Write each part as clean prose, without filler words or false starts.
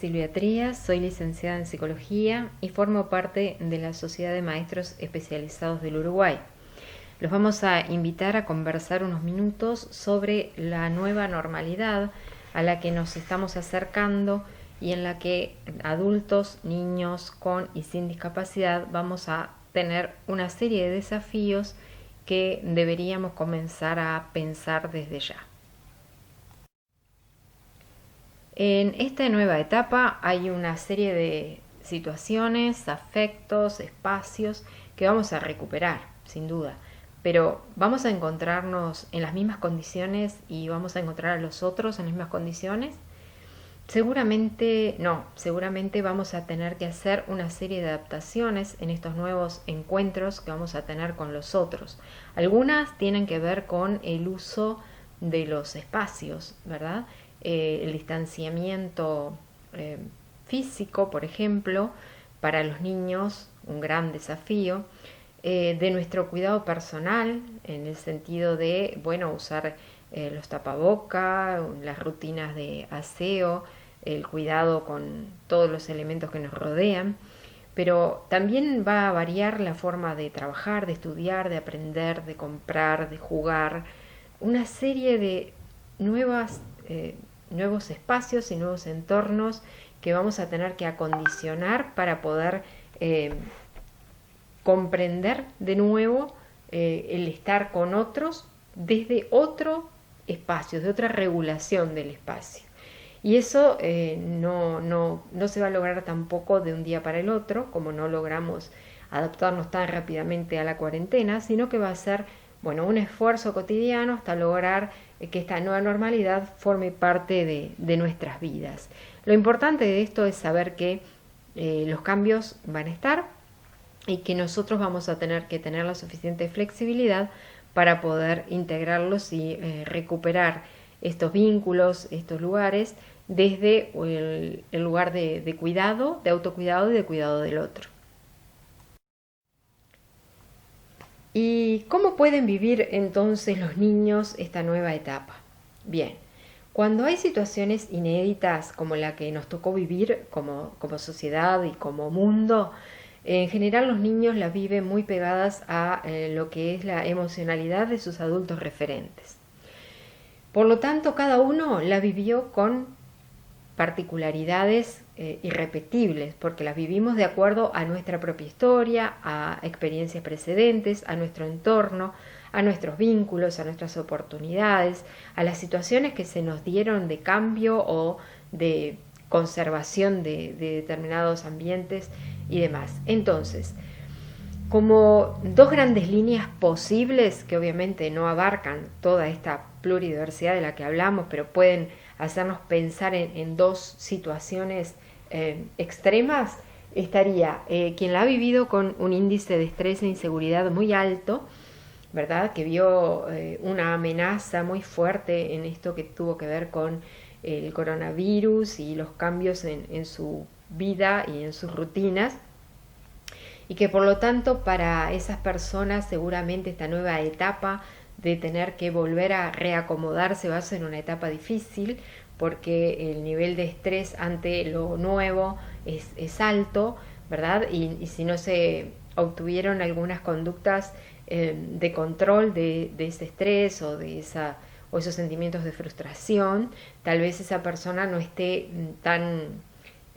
Silvia Trías, soy licenciada en Psicología y formo parte de la Sociedad de Maestros Especializados del Uruguay. Los vamos a invitar a conversar unos minutos sobre la nueva normalidad a la que nos estamos acercando y en la que adultos, niños con y sin discapacidad vamos a tener una serie de desafíos que deberíamos comenzar a pensar desde ya. En esta nueva etapa hay una serie de situaciones, afectos, espacios que vamos a recuperar, sin duda. Pero ¿vamos a encontrarnos en las mismas condiciones y vamos a encontrar a los otros en las mismas condiciones? Seguramente no, seguramente vamos a tener que hacer una serie de adaptaciones en estos nuevos encuentros que vamos a tener con los otros. Algunas tienen que ver con el uso de los espacios, ¿verdad? El distanciamiento físico, por ejemplo, para los niños, un gran desafío, de nuestro cuidado personal, en el sentido de, usar los tapabocas, las rutinas de aseo, el cuidado con todos los elementos que nos rodean, pero también va a variar la forma de trabajar, de estudiar, de aprender, de comprar, de jugar, una serie de nuevos espacios y nuevos entornos que vamos a tener que acondicionar para poder comprender de nuevo el estar con otros desde otro espacio, de otra regulación del espacio. Y eso no se va a lograr tampoco de un día para el otro, como no logramos adaptarnos tan rápidamente a la cuarentena, sino que va a ser un esfuerzo cotidiano hasta lograr que esta nueva normalidad forme parte de nuestras vidas. Lo importante de esto es saber que los cambios van a estar y que nosotros vamos a tener que tener la suficiente flexibilidad para poder integrarlos y recuperar estos vínculos, estos lugares, desde el lugar de cuidado, de autocuidado y de cuidado del otro. ¿Y cómo pueden vivir entonces los niños esta nueva etapa? Bien, cuando hay situaciones inéditas como la que nos tocó vivir como sociedad y como mundo, en general los niños las viven muy pegadas a lo que es la emocionalidad de sus adultos referentes. Por lo tanto, cada uno la vivió con particularidades irrepetibles, porque las vivimos de acuerdo a nuestra propia historia, a experiencias precedentes, a nuestro entorno, a nuestros vínculos, a nuestras oportunidades, a las situaciones que se nos dieron de cambio o de conservación de determinados ambientes y demás. Entonces, como dos grandes líneas posibles, que obviamente no abarcan toda esta pluridiversidad de la que hablamos, pero pueden hacernos pensar en dos situaciones extremas, estaría quien la ha vivido con un índice de estrés e inseguridad muy alto, ¿verdad? Que vio una amenaza muy fuerte en esto que tuvo que ver con el coronavirus y los cambios en su vida y en sus rutinas, y que por lo tanto para esas personas seguramente esta nueva etapa de tener que volver a reacomodarse va a ser una etapa difícil, porque el nivel de estrés ante lo nuevo es alto, ¿verdad? Y si no se obtuvieron algunas conductas de control de ese estrés o esos sentimientos de frustración, tal vez esa persona no esté tan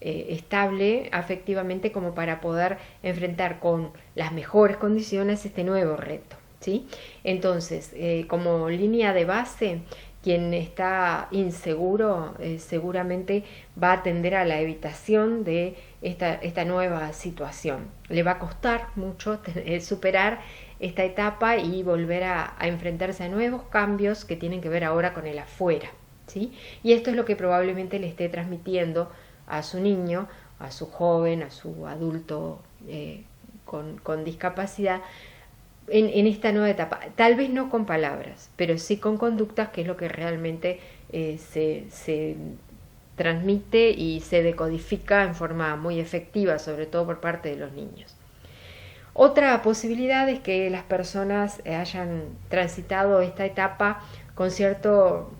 estable afectivamente como para poder enfrentar con las mejores condiciones este nuevo reto, ¿sí? Entonces, como línea de base, quien está inseguro seguramente va a tender a la evitación de esta nueva situación. Le va a costar mucho superar esta etapa y volver a enfrentarse a nuevos cambios que tienen que ver ahora con el afuera, ¿sí? Y esto es lo que probablemente le esté transmitiendo a su niño, a su joven, a su adulto con discapacidad en esta nueva etapa. Tal vez no con palabras, pero sí con conductas, que es lo que realmente se transmite y se decodifica en forma muy efectiva, sobre todo por parte de los niños. Otra posibilidad es que las personas hayan transitado esta etapa con cierto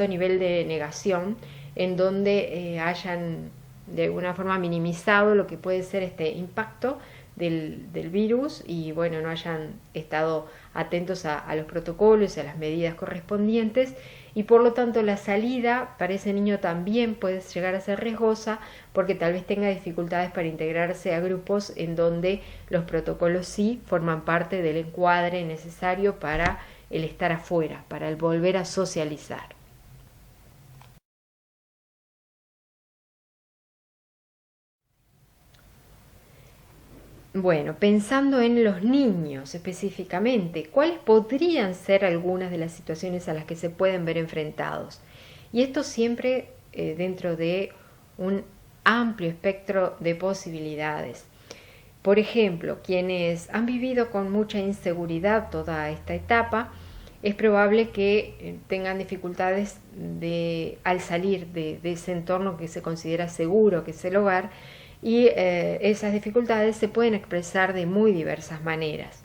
nivel de negación, en donde hayan de alguna forma minimizado lo que puede ser este impacto del virus y bueno, no hayan estado atentos a los protocolos y a las medidas correspondientes, y por lo tanto la salida para ese niño también puede llegar a ser riesgosa porque tal vez tenga dificultades para integrarse a grupos en donde los protocolos sí forman parte del encuadre necesario para el estar afuera, para el volver a socializar. Bueno, pensando en los niños específicamente, ¿cuáles podrían ser algunas de las situaciones a las que se pueden ver enfrentados? Y esto siempre dentro de un amplio espectro de posibilidades. Por ejemplo, quienes han vivido con mucha inseguridad toda esta etapa, es probable que tengan dificultades al salir de ese entorno que se considera seguro, que es el hogar, y esas dificultades se pueden expresar de muy diversas maneras.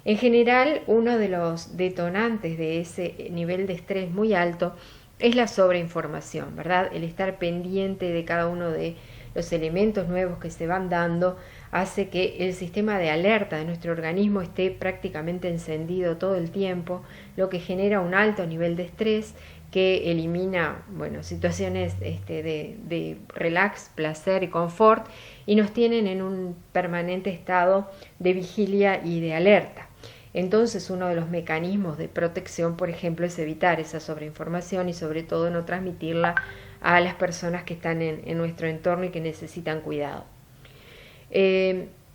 En general, uno de los detonantes de ese nivel de estrés muy alto es la sobreinformación, ¿verdad? El estar pendiente de cada uno de los elementos nuevos que se van dando hace que el sistema de alerta de nuestro organismo esté prácticamente encendido todo el tiempo, lo que genera un alto nivel de estrés que elimina, bueno, situaciones de relax, placer y confort, y nos tienen en un permanente estado de vigilia y de alerta. Entonces, uno de los mecanismos de protección, por ejemplo, es evitar esa sobreinformación y sobre todo no transmitirla a las personas que están en nuestro entorno y que necesitan cuidado.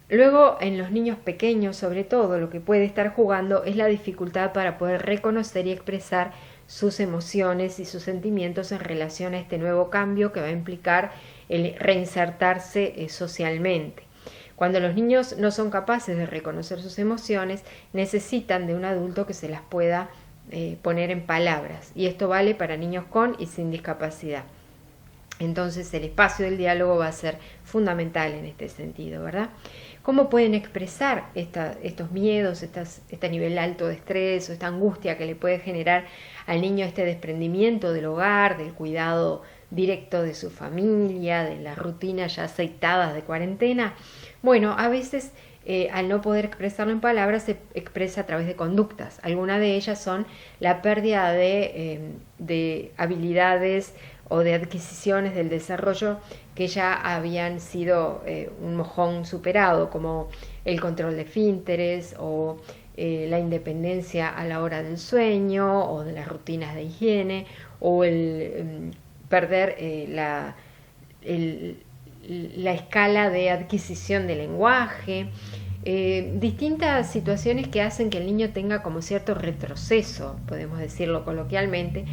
Luego, en los niños pequeños, sobre todo, lo que puede estar jugando es la dificultad para poder reconocer y expresar sus emociones y sus sentimientos en relación a este nuevo cambio que va a implicar el reinsertarse socialmente. Cuando los niños no son capaces de reconocer sus emociones, necesitan de un adulto que se las pueda poner en palabras, y esto vale para niños con y sin discapacidad. Entonces el espacio del diálogo va a ser fundamental en este sentido, ¿verdad? ¿Cómo pueden expresar estos miedos, este nivel alto de estrés o esta angustia que le puede generar al niño este desprendimiento del hogar, del cuidado directo de su familia, de las rutinas ya aceitadas de cuarentena? Bueno, a veces al no poder expresarlo en palabras se expresa a través de conductas. Algunas de ellas son la pérdida de habilidades o de adquisiciones del desarrollo que ya habían sido un mojón superado, como el control de esfínteres o la independencia a la hora del sueño o de las rutinas de higiene, o el perder la escala de adquisición de lenguaje, distintas situaciones que hacen que el niño tenga como cierto retroceso, podemos decirlo coloquialmente,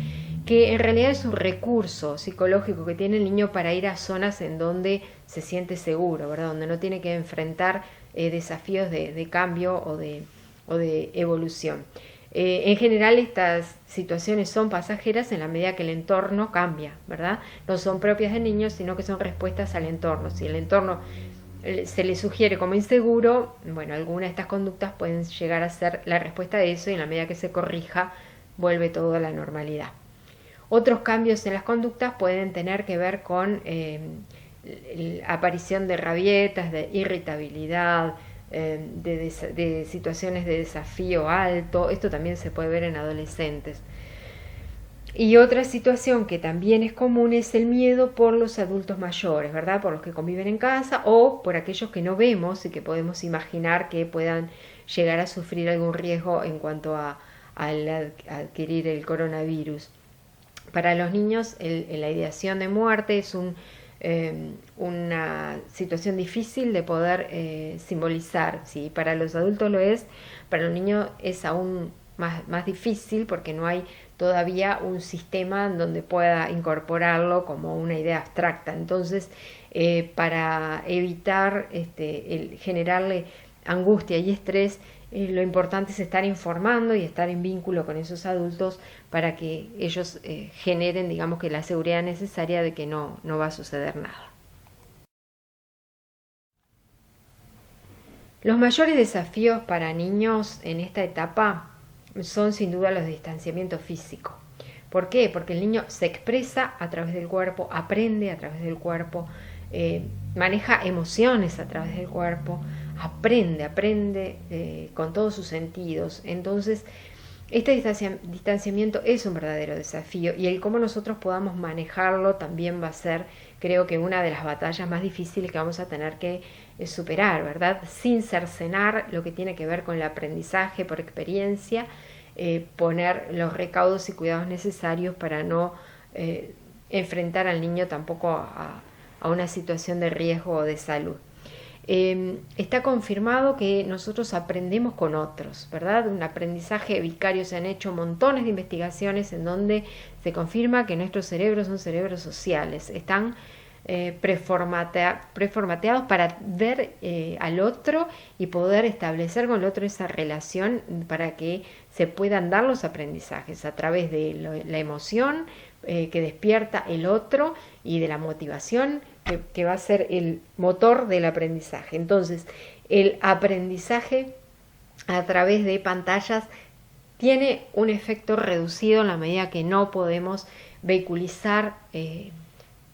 que en realidad es un recurso psicológico que tiene el niño para ir a zonas en donde se siente seguro, ¿verdad? Donde no tiene que enfrentar desafíos de cambio o de evolución. En general estas situaciones son pasajeras en la medida que el entorno cambia, ¿verdad? No son propias del niño, sino que son respuestas al entorno. Si el entorno se le sugiere como inseguro, bueno, algunas de estas conductas pueden llegar a ser la respuesta de eso, y en la medida que se corrija, vuelve todo a la normalidad. Otros cambios en las conductas pueden tener que ver con la aparición de rabietas, de irritabilidad, de situaciones de desafío alto. Esto también se puede ver en adolescentes. Y otra situación que también es común es el miedo por los adultos mayores, ¿verdad? Por los que conviven en casa o por aquellos que no vemos y que podemos imaginar que puedan llegar a sufrir algún riesgo en cuanto a adquirir el coronavirus. Para los niños la ideación de muerte es una situación difícil de poder simbolizar. ¿Sí? Para los adultos lo es, para los niños es aún más difícil porque no hay todavía un sistema en donde pueda incorporarlo como una idea abstracta. Entonces, para evitar el generarle angustia y estrés, lo importante es estar informando y estar en vínculo con esos adultos para que ellos generen, digamos, que la seguridad necesaria de que no va a suceder nada. Los mayores desafíos para niños en esta etapa son sin duda los de distanciamiento físico. ¿Por qué? Porque el niño se expresa a través del cuerpo, aprende a través del cuerpo, maneja emociones a través del cuerpo, aprende con todos sus sentidos. Entonces, este distanciamiento es un verdadero desafío, y el cómo nosotros podamos manejarlo también va a ser, creo que, una de las batallas más difíciles que vamos a tener que superar, ¿verdad? Sin cercenar lo que tiene que ver con el aprendizaje por experiencia, poner los recaudos y cuidados necesarios para no enfrentar al niño tampoco a una situación de riesgo o de salud. Está confirmado que nosotros aprendemos con otros, ¿verdad? Un aprendizaje vicario. Se han hecho montones de investigaciones en donde se confirma que nuestros cerebros son cerebros sociales. Están preformateados para ver al otro y poder establecer con el otro esa relación para que se puedan dar los aprendizajes a través de la emoción que despierta el otro y de la motivación que va a ser el motor del aprendizaje. Entonces, el aprendizaje a través de pantallas tiene un efecto reducido en la medida que no podemos vehiculizar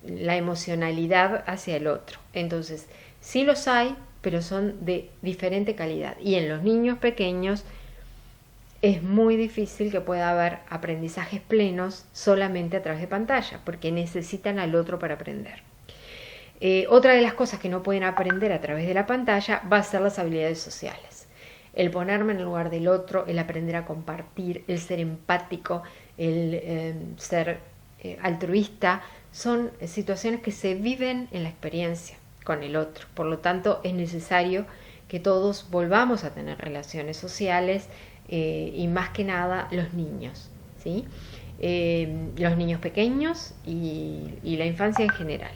la emocionalidad hacia el otro. Entonces, sí los hay, pero son de diferente calidad. Y en los niños pequeños es muy difícil que pueda haber aprendizajes plenos solamente a través de pantalla, porque necesitan al otro para aprender. Otra de las cosas que no pueden aprender a través de la pantalla va a ser las habilidades sociales. El ponerme en el lugar del otro, el aprender a compartir, el ser empático, el ser altruista, son situaciones que se viven en la experiencia con el otro. Por lo tanto, es necesario que todos volvamos a tener relaciones sociales, y más que nada los niños, ¿sí? Los niños pequeños y la infancia en general.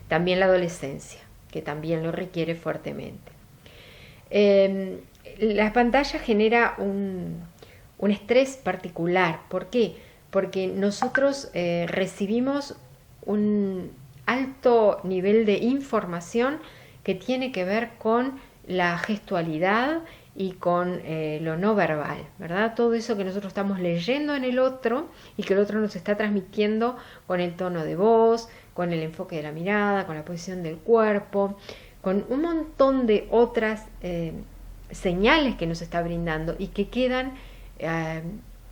También la adolescencia, que también lo requiere fuertemente. La pantalla genera un estrés particular. ¿Por qué? Porque nosotros recibimos un alto nivel de información que tiene que ver con la gestualidad y con lo no verbal, ¿verdad? Todo eso que nosotros estamos leyendo en el otro y que el otro nos está transmitiendo con el tono de voz, con el enfoque de la mirada, con la posición del cuerpo, con un montón de otras señales que nos está brindando y que quedan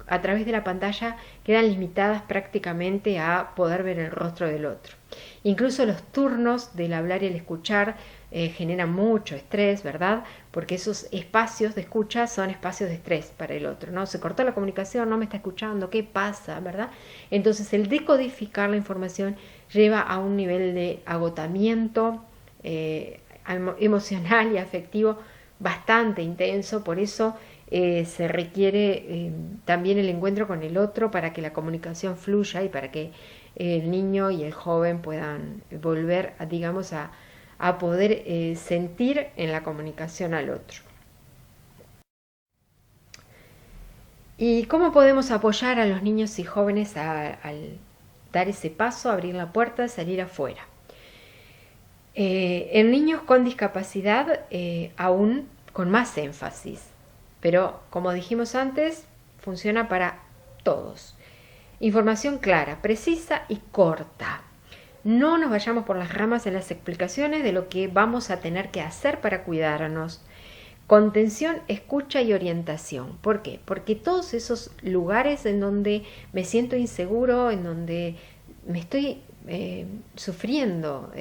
a través de la pantalla, quedan limitadas prácticamente a poder ver el rostro del otro. Incluso los turnos del hablar y el escuchar generan mucho estrés, ¿verdad? Porque esos espacios de escucha son espacios de estrés para el otro, ¿no? Se cortó la comunicación, no me está escuchando, ¿qué pasa, verdad? Entonces, el decodificar la información lleva a un nivel de agotamiento emocional y afectivo bastante intenso. Por eso se requiere también el encuentro con el otro para que la comunicación fluya y para que el niño y el joven puedan volver, digamos, a poder sentir en la comunicación al otro. ¿Y cómo podemos apoyar a los niños y jóvenes al dar ese paso, abrir la puerta, salir afuera? En niños con discapacidad aún con más énfasis, pero como dijimos antes, funciona para todos. Información clara, precisa y corta. No nos vayamos por las ramas en las explicaciones de lo que vamos a tener que hacer para cuidarnos. Contención, escucha y orientación. ¿Por qué? Porque todos esos lugares en donde me siento inseguro, en donde me estoy sufriendo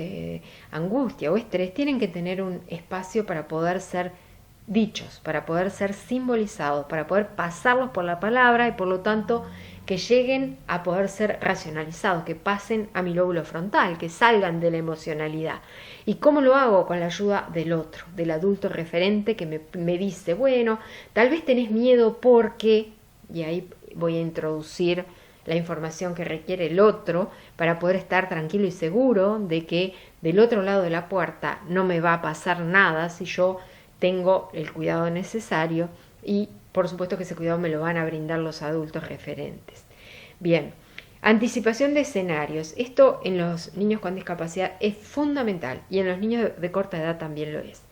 angustia o estrés, tienen que tener un espacio para poder ser dichos, para poder ser simbolizados, para poder pasarlos por la palabra y por lo tanto que lleguen a poder ser racionalizados, que pasen a mi lóbulo frontal, que salgan de la emocionalidad. ¿Y cómo lo hago? Con la ayuda del otro, del adulto referente que me dice, bueno, tal vez tenés miedo porque, y ahí voy a introducir la información que requiere el otro para poder estar tranquilo y seguro de que del otro lado de la puerta no me va a pasar nada si yo tengo el cuidado necesario, y por supuesto que ese cuidado me lo van a brindar los adultos referentes. Bien, anticipación de escenarios. Esto en los niños con discapacidad es fundamental y en los niños de corta edad también lo es.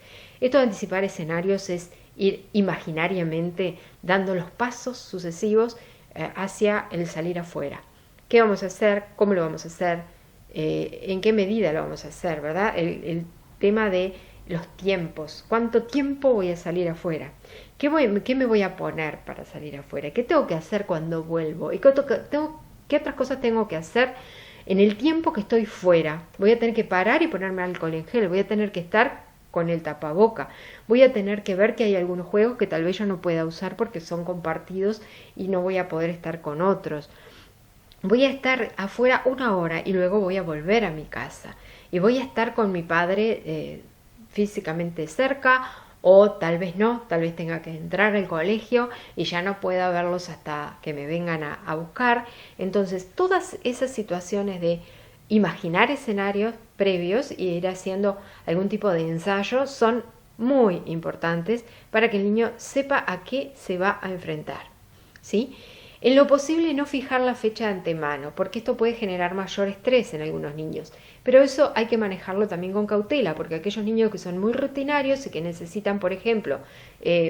Esto de anticipar escenarios es ir imaginariamente dando los pasos sucesivos hacia el salir afuera. ¿Qué vamos a hacer? ¿Cómo lo vamos a hacer? en qué medida lo vamos a hacer, ¿verdad? El tema de los tiempos. ¿Cuánto tiempo voy a salir afuera? ¿Qué me voy a poner para salir afuera? ¿Qué tengo que hacer cuando vuelvo? ¿Y qué otras cosas tengo que hacer en el tiempo que estoy fuera? Voy a tener que parar y ponerme alcohol en gel. Voy a tener que estar con el tapaboca. Voy a tener que ver que hay algunos juegos que tal vez yo no pueda usar porque son compartidos y no voy a poder estar con otros. Voy a estar afuera 1 hora y luego voy a volver a mi casa. Y voy a estar con mi padre físicamente cerca, o tal vez no, tal vez tenga que entrar al colegio y ya no pueda verlos hasta que me vengan a buscar. Entonces, todas esas situaciones de imaginar escenarios previos y ir haciendo algún tipo de ensayo son muy importantes para que el niño sepa a qué se va a enfrentar, ¿sí? En lo posible no fijar la fecha de antemano, porque esto puede generar mayor estrés en algunos niños. Pero eso hay que manejarlo también con cautela, porque aquellos niños que son muy rutinarios y que necesitan, por ejemplo,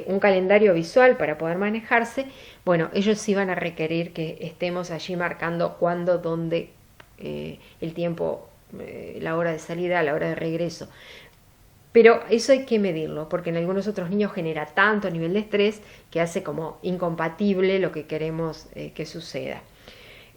un calendario visual para poder manejarse, bueno, ellos sí van a requerir que estemos allí marcando cuándo, dónde, el tiempo, la hora de salida, la hora de regreso. Pero eso hay que medirlo, porque en algunos otros niños genera tanto nivel de estrés que hace como incompatible lo que queremos que suceda.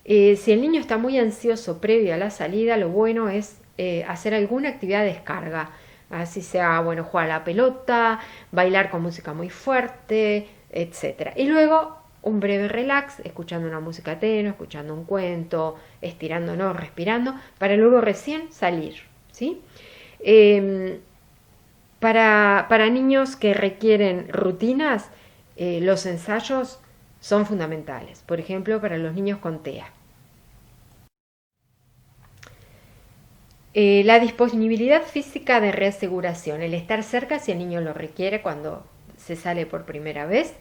Si el niño está muy ansioso previo a la salida, lo bueno es hacer alguna actividad de descarga, así sea, bueno, jugar a la pelota, bailar con música muy fuerte, etc. Y luego un breve relax, escuchando una música tenue, escuchando un cuento, estirándonos, respirando, para luego recién salir, ¿sí? Para niños que requieren rutinas, los ensayos son fundamentales. Por ejemplo, para los niños con TEA. La disponibilidad física de reaseguración, el estar cerca si el niño lo requiere cuando se sale por primera vez.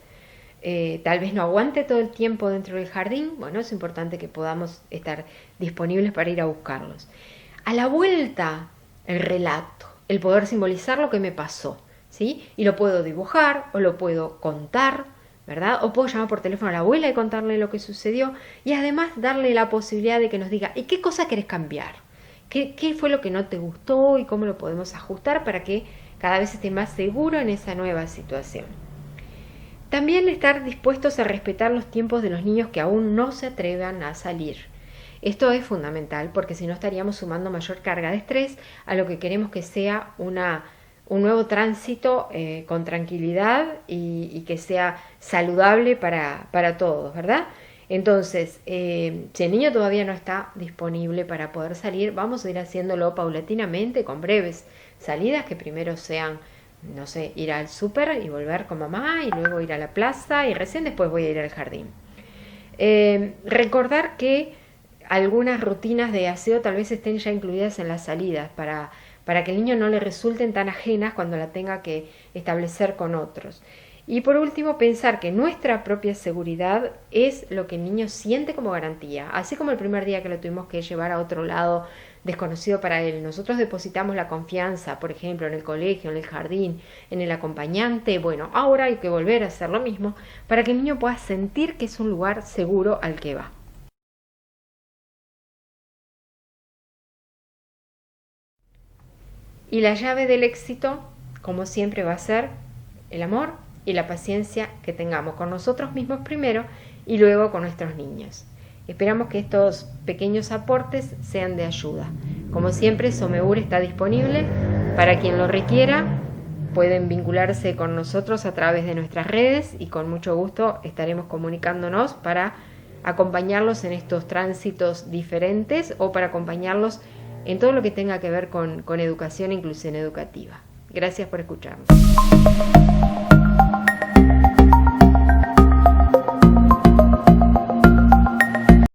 Tal vez no aguante todo el tiempo dentro del jardín. Bueno, es importante que podamos estar disponibles para ir a buscarlos. A la vuelta, el relato. El poder simbolizar lo que me pasó, ¿sí? Y lo puedo dibujar o lo puedo contar, ¿verdad? O puedo llamar por teléfono a la abuela y contarle lo que sucedió y además darle la posibilidad de que nos diga, ¿y qué cosa querés cambiar? ¿Qué fue lo que no te gustó y cómo lo podemos ajustar para que cada vez esté más seguro en esa nueva situación? También estar dispuestos a respetar los tiempos de los niños que aún no se atrevan a salir. Esto es fundamental porque si no estaríamos sumando mayor carga de estrés a lo que queremos que sea un nuevo tránsito con tranquilidad y que sea saludable para todos, ¿verdad? Entonces, si el niño todavía no está disponible para poder salir, vamos a ir haciéndolo paulatinamente con breves salidas que primero sean, no sé, ir al súper y volver con mamá y luego ir a la plaza y recién después voy a ir al jardín. Recordar que algunas rutinas de aseo tal vez estén ya incluidas en las salidas para que el niño no le resulten tan ajenas cuando la tenga que establecer con otros. Y por último, pensar que nuestra propia seguridad es lo que el niño siente como garantía. Así como el primer día que lo tuvimos que llevar a otro lado desconocido para él, nosotros depositamos la confianza, por ejemplo, en el colegio, en el jardín, en el acompañante. Bueno, ahora hay que volver a hacer lo mismo para que el niño pueda sentir que es un lugar seguro al que va. Y la llave del éxito, como siempre, va a ser el amor y la paciencia que tengamos con nosotros mismos primero y luego con nuestros niños. Esperamos que estos pequeños aportes sean de ayuda. Como siempre, Someur está disponible para quien lo requiera. Pueden vincularse con nosotros a través de nuestras redes y con mucho gusto estaremos comunicándonos para acompañarlos en estos tránsitos diferentes o para acompañarlos en todo lo que tenga que ver con educación e inclusión educativa. Gracias por escucharnos.